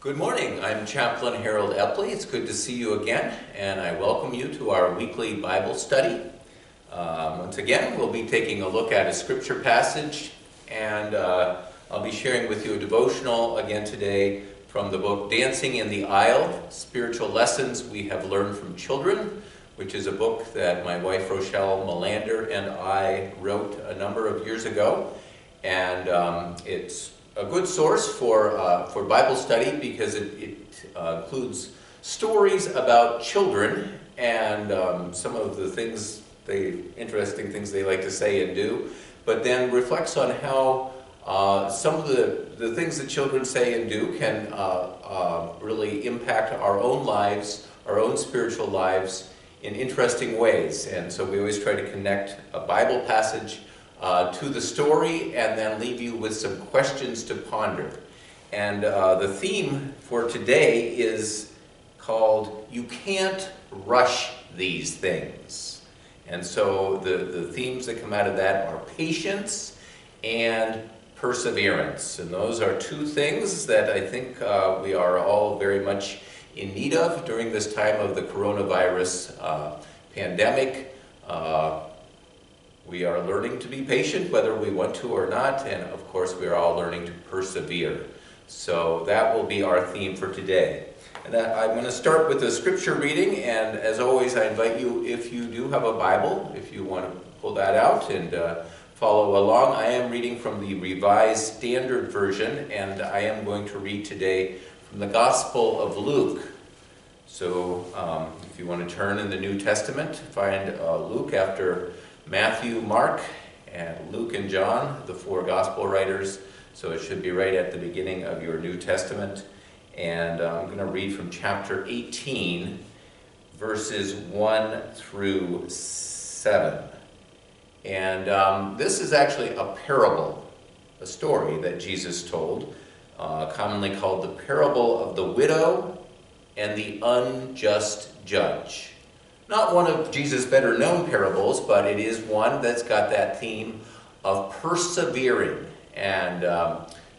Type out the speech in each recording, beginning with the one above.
Good morning. I'm Chaplain Harold Epley. It's good to see you again, and I welcome you to our weekly Bible study. Once again, we'll be taking a look at a scripture passage, and I'll be sharing with you a devotional again today from the book Dancing in the Aisle, Spiritual Lessons We Have Learned from Children, which is a book that my wife Rochelle Melander and I wrote a number of years ago, and it's a good source for Bible study because it includes stories about children and some of the interesting things they like to say and do, but then reflects on how some of the things that children say and do can really impact our own lives, our own spiritual lives in interesting ways. And so we always try to connect a Bible passage to the story and then leave you with some questions to ponder. And the theme for today is called "You Can't Rush These Things." And so the themes that come out of that are patience and perseverance. And those are two things that I think we are all very much in need of during this time of the coronavirus pandemic. We are learning to be patient, whether we want to or not, and of course we are all learning to persevere. So that will be our theme for today. And I'm going to start with a scripture reading, and as always I invite you, if you do have a Bible, if you want to pull that out and follow along. I am reading from the Revised Standard Version, and I am going to read today from the Gospel of Luke. So if you want to turn in the New Testament, find Luke after Matthew, Mark, and Luke and John, the four gospel writers. So it should be right at the beginning of your New Testament. And I'm going to read from chapter 18, verses 1 through 7. And this is actually a parable, a story that Jesus told, commonly called the parable of the widow and the unjust judge. Not one of Jesus' better known parables, but it is one that's got that theme of persevering. And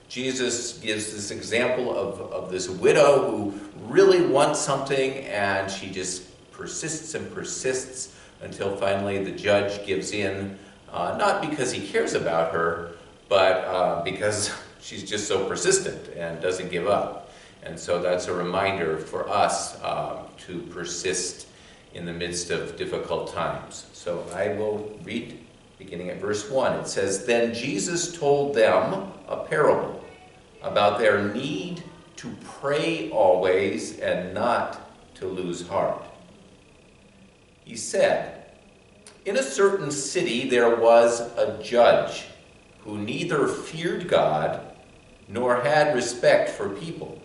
Jesus gives this example of this widow who really wants something, and she just persists and persists until finally the judge gives in, not because he cares about her, but because she's just so persistent and doesn't give up. And so that's a reminder for us to persist in the midst of difficult times. So I will read beginning at verse 1. It says, "Then Jesus told them a parable about their need to pray always and not to lose heart. He said, 'In a certain city there was a judge who neither feared God nor had respect for people.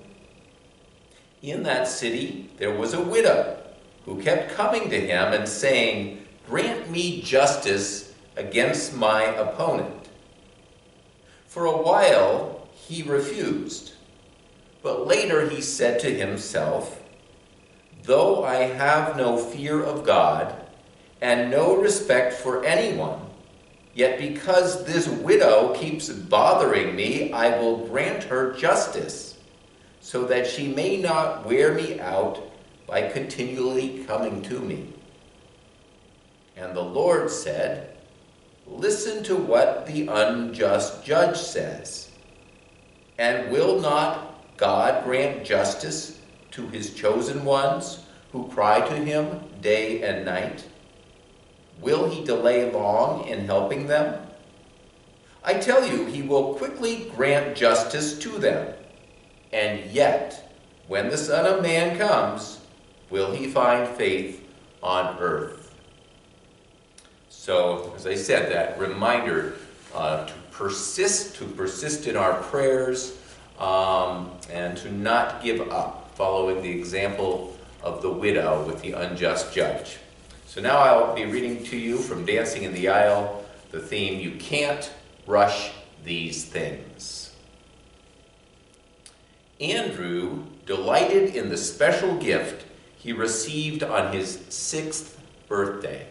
In that city there was a widow who kept coming to him and saying, "Grant me justice against my opponent." For a while he refused, but later he said to himself, "Though I have no fear of God and no respect for anyone, yet because this widow keeps bothering me, I will grant her justice, so that she may not wear me out by continually coming to me." And the Lord said, "Listen to what the unjust judge says. And will not God grant justice to his chosen ones who cry to him day and night? Will he delay long in helping them? I tell you, he will quickly grant justice to them. And yet, when the Son of Man comes, will he find faith on earth?" So, as I said, that reminder to persist in our prayers, and to not give up, following the example of the widow with the unjust judge. So now I'll be reading to you from Dancing in the Aisle, the theme, "You Can't Rush These Things." Andrew delighted in the special gift he received on his 6th birthday,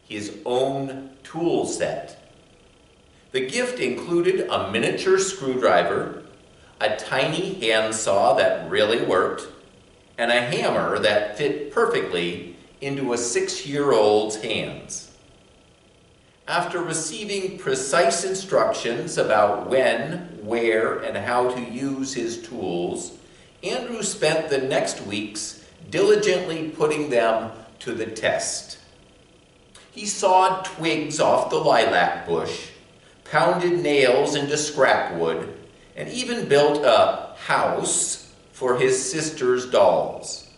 his own tool set. The gift included a miniature screwdriver, a tiny handsaw that really worked, and a hammer that fit perfectly into a 6-year-old's hands. After receiving precise instructions about when, where, and how to use his tools, Andrew spent the next weeks diligently putting them to the test. He sawed twigs off the lilac bush, pounded nails into scrap wood, and even built a house for his sister's dolls.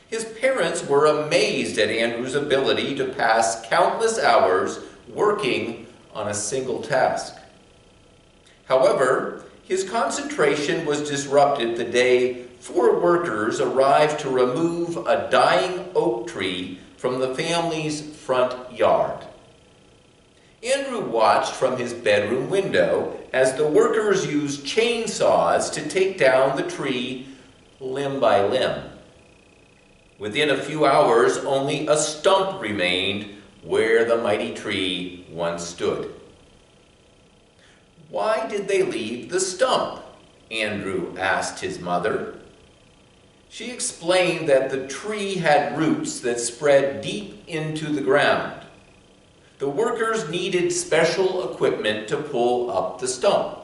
His parents were amazed at Andrew's ability to pass countless hours working on a single task. However, his concentration was disrupted the day 4 workers arrived to remove a dying oak tree from the family's front yard. Andrew watched from his bedroom window as the workers used chainsaws to take down the tree limb by limb. Within a few hours, only a stump remained where the mighty tree once stood. "Why did they leave the stump?" Andrew asked his mother. She explained that the tree had roots that spread deep into the ground. The workers needed special equipment to pull up the stump.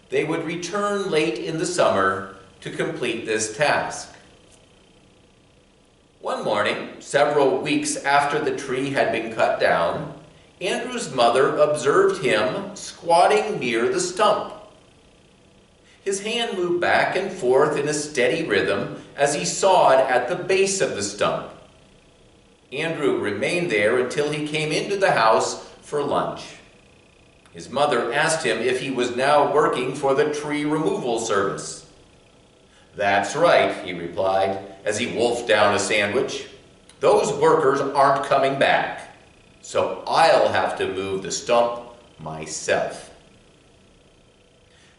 They would return late in the summer to complete this task. One morning, several weeks after the tree had been cut down, Andrew's mother observed him squatting near the stump. His hand moved back and forth in a steady rhythm as he sawed at the base of the stump. Andrew remained there until he came into the house for lunch. His mother asked him if he was now working for the tree removal service. "That's right," he replied, as he wolfed down a sandwich. "Those workers aren't coming back, so I'll have to move the stump myself."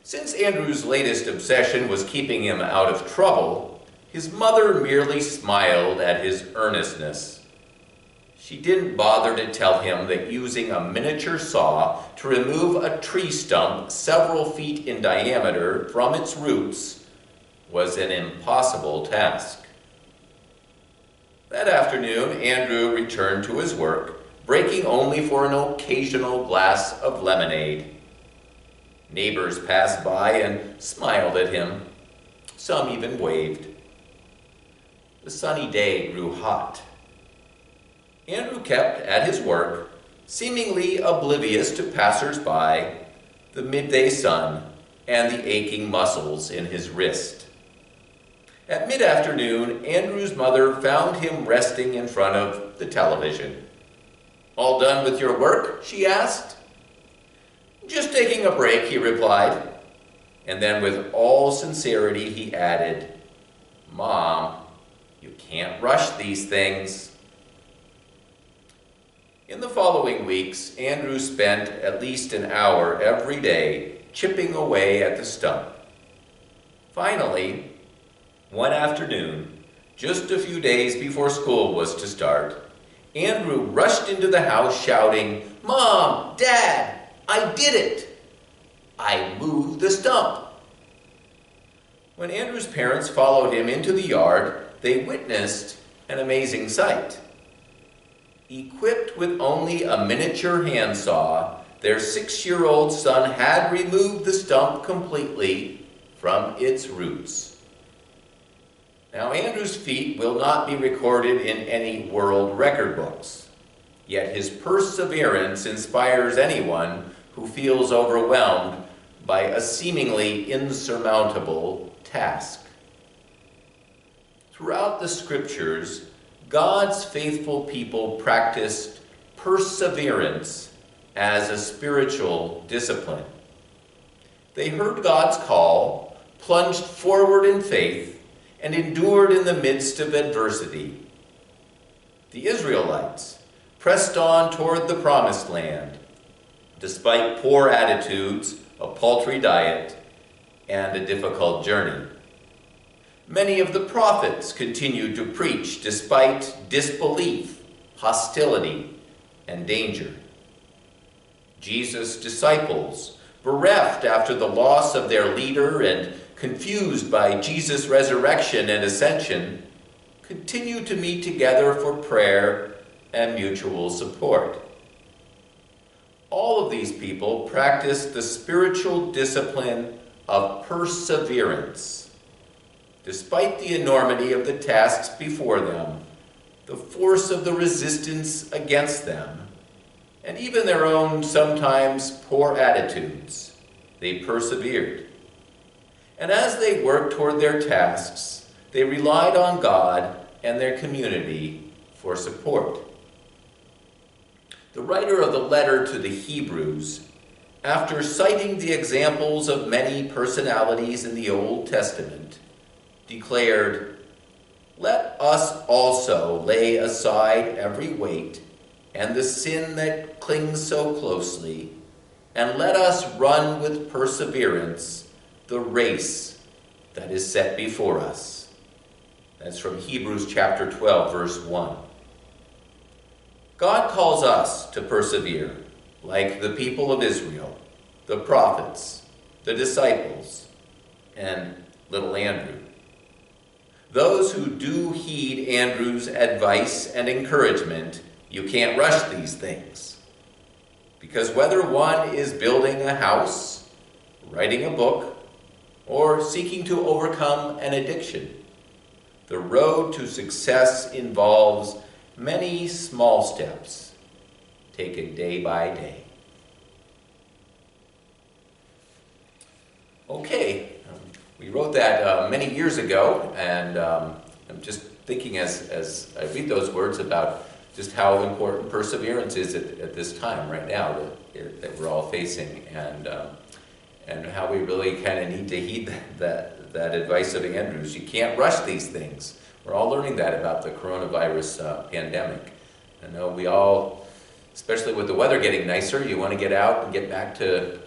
Since Andrew's latest obsession was keeping him out of trouble, his mother merely smiled at his earnestness. She didn't bother to tell him that using a miniature saw to remove a tree stump several feet in diameter from its roots was an impossible task. That afternoon, Andrew returned to his work, breaking only for an occasional glass of lemonade. Neighbors passed by and smiled at him. Some even waved. The sunny day grew hot. Andrew kept at his work, seemingly oblivious to passers-by, the midday sun, and the aching muscles in his wrist. At mid-afternoon, Andrew's mother found him resting in front of the television. "All done with your work?" she asked. "Just taking a break," he replied. And then with all sincerity he added, "Mom, you can't rush these things." In the following weeks, Andrew spent at least an hour every day chipping away at the stump. Finally, one afternoon, just a few days before school was to start, Andrew rushed into the house shouting, "Mom, Dad, I did it! I moved the stump!" When Andrew's parents followed him into the yard, they witnessed an amazing sight. Equipped with only a miniature handsaw, their 6-year-old son had removed the stump completely from its roots. Now, Andrew's feat will not be recorded in any world record books, yet his perseverance inspires anyone who feels overwhelmed by a seemingly insurmountable task. Throughout the scriptures, God's faithful people practiced perseverance as a spiritual discipline. They heard God's call, plunged forward in faith, and endured in the midst of adversity. The Israelites pressed on toward the promised land, despite poor attitudes, a paltry diet, and a difficult journey. Many of the prophets continued to preach despite disbelief, hostility, and danger. Jesus' disciples bereft after the loss of their leader and confused by Jesus' resurrection and ascension, continue to meet together for prayer and mutual support. All of these people practice the spiritual discipline of perseverance. Despite the enormity of the tasks before them, the force of the resistance against them, and even their own sometimes poor attitudes, they persevered. And as they worked toward their tasks, they relied on God and their community for support. The writer of the letter to the Hebrews, after citing the examples of many personalities in the Old Testament, declared, "Let us also lay aside every weight and the sin that clings so closely, and let us run with perseverance the race that is set before us." That's from Hebrews chapter 12, verse 1. God calls us to persevere, like the people of Israel, the prophets, the disciples, and little Andrew. Those who do heed Andrew's advice and encouragement, you can't rush these things. Because whether one is building a house, writing a book, or seeking to overcome an addiction, the road to success involves many small steps taken day by day. Okay, we wrote that many years ago, and I'm just thinking as I read those words about just how important perseverance is at this time right now that we're all facing, and how we really kind of need to heed that advice of Andrew's. You can't rush these things. We're all learning that about the coronavirus pandemic. I know we all, especially with the weather getting nicer, you want to get out and get back to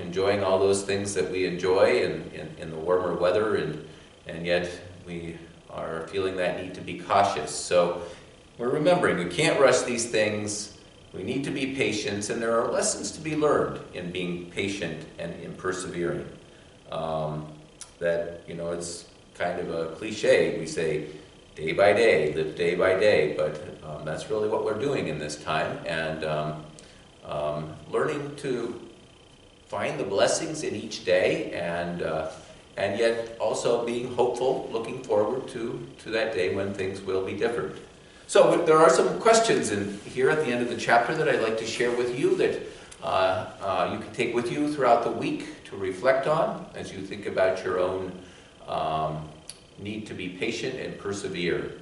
enjoying all those things that we enjoy in the warmer weather, and yet we are feeling that need to be cautious. So we're remembering we can't rush these things. We need to be patient, and there are lessons to be learned in being patient and in persevering. That, it's kind of a cliche. We say day by day, live day by day, but that's really what we're doing in this time, and learning to find the blessings in each day, and yet also being hopeful, looking forward to that day when things will be different. So there are some questions in here at the end of the chapter that I'd like to share with you that you can take with you throughout the week to reflect on as you think about your own need to be patient and persevere.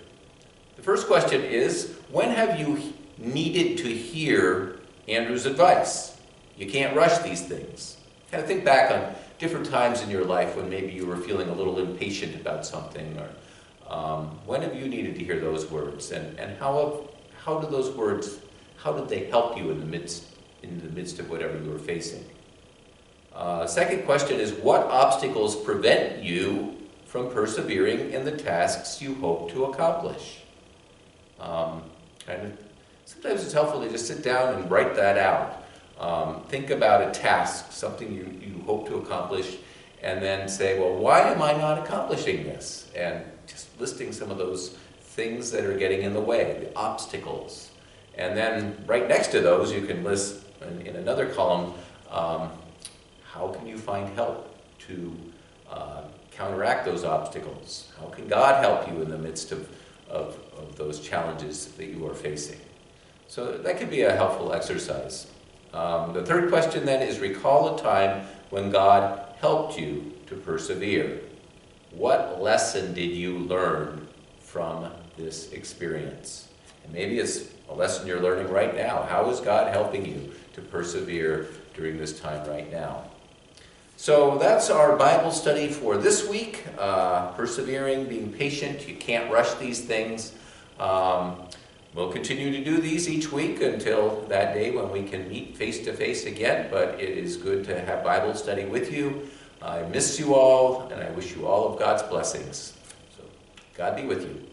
The first question is, when have you needed to hear Andrew's advice? You can't rush these things. Kind of think back on different times in your life when maybe you were feeling a little impatient about something, or when have you needed to hear those words, and how did those words, how did they help you in the midst of whatever you were facing? Second question is, what obstacles prevent you from persevering in the tasks you hope to accomplish? Sometimes it's helpful to just sit down and write that out. Think about a task, something you hope to accomplish, and then say, well, why am I not accomplishing this? And just listing some of those things that are getting in the way, the obstacles. And then right next to those, you can list in another column, how can you find help to counteract those obstacles? How can God help you in the midst of those challenges that you are facing? So that could be a helpful exercise. The third question then is, recall a time when God helped you to persevere. What lesson did you learn from this experience? And maybe it's a lesson you're learning right now. How is God helping you to persevere during this time right now? So that's our Bible study for this week. Persevering, being patient. You can't rush these things. We'll continue to do these each week until that day when we can meet face to face again, but it is good to have Bible study with you. I miss you all, and I wish you all of God's blessings. So God be with you.